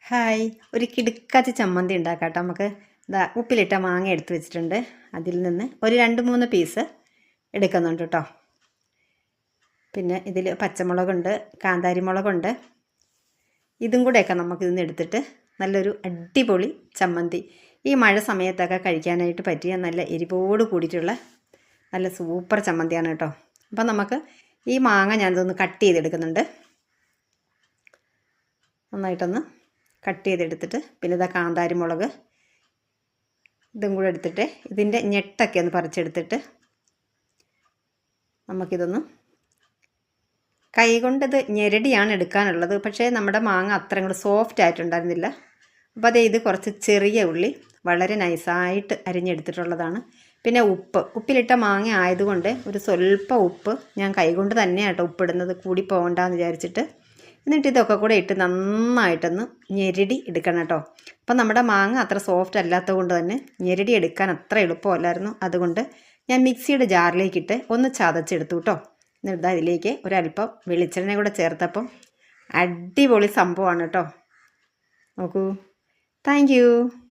Hi, ഒരു കിടുക്കാച്ചി ചമ്മന്തി ഉണ്ടാക്കാം കേട്ടോ. നമുക്ക് ഉപ്പിലിട്ട മാങ്ങ എടുത്ത് വെച്ചിട്ടുണ്ട്. അതിൽ നിന്ന് ഒരു 2-3 പീസ് എടുക്കുന്നുണ്ട് കേട്ടോ. പിന്നെ ഇതിൽ പച്ചമുളകുണ്ട്, കാന്താരി മുളകുണ്ട്. ഇതും കൂടെയൊക്കെ നമുക്ക് ഇതിൽ നിന്ന് എടുത്തിട്ട് നല്ലൊരു അടിപൊളി ചമ്മന്തി, ഈ മഴ സമയത്തൊക്കെ കഴിക്കാനായിട്ട് പറ്റിയ നല്ല എരിവോട് കൂടിയിട്ടുള്ള നല്ല സൂപ്പർ ചമ്മന്തിയാണ് കേട്ടോ. അപ്പം നമുക്ക് ഈ മാങ്ങ ഞാനിതൊന്ന് കട്ട് ചെയ്തെടുക്കുന്നുണ്ട്. നന്നായിട്ടൊന്ന് കട്ട് ചെയ്തെടുത്തിട്ട് പിന്നെ ഇതാ കാന്താരി മുളക് ഇതും കൂടെ എടുത്തിട്ട് ഇതിൻ്റെ ഞെട്ടൊക്കെ ഒന്ന് പറിച്ചെടുത്തിട്ട് നമുക്കിതൊന്ന് കൈകൊണ്ടത് ഞെരടിയാണ് എടുക്കാനുള്ളത്. പക്ഷേ നമ്മുടെ മാങ്ങ അത്ര കൂടെ സോഫ്റ്റ് ആയിട്ടുണ്ടായിരുന്നില്ല. അപ്പോൾ ഇത് കുറച്ച് ചെറിയ ഉള്ളി വളരെ നൈസായിട്ട് അരിഞ്ഞെടുത്തിട്ടുള്ളതാണ്. പിന്നെ ഉപ്പിലിട്ട മാങ്ങ ആയതുകൊണ്ട് ഒരു സ്വല്പം ഉപ്പ് ഞാൻ കൈകൊണ്ട് തന്നെയാണ് കേട്ടോ ഉപ്പിടുന്നത്, കൂടി പോകണ്ടെന്ന് വിചാരിച്ചിട്ട്. എന്നിട്ട് ഇതൊക്കെ കൂടെ ഇട്ട് നന്നായിട്ടൊന്ന് ഞെരടി എടുക്കണം കേട്ടോ. അപ്പം നമ്മുടെ മാങ്ങ അത്ര സോഫ്റ്റ് അല്ലാത്തത് കൊണ്ട് തന്നെ ഞെരടി എടുക്കാൻ അത്ര എളുപ്പമല്ലായിരുന്നു. അതുകൊണ്ട് ഞാൻ മിക്സിയുടെ ജാറിലേക്കിട്ട് ഒന്ന് ചതച്ചെടുത്തു കേട്ടോ. എന്നിട്ട് അതിലേക്ക് ഒരല്പം വെളിച്ചെണ്ണ കൂടെ ചേർത്തപ്പം അടിപൊളി സംഭവമാണ് കേട്ടോ. നോക്കൂ. Thank you.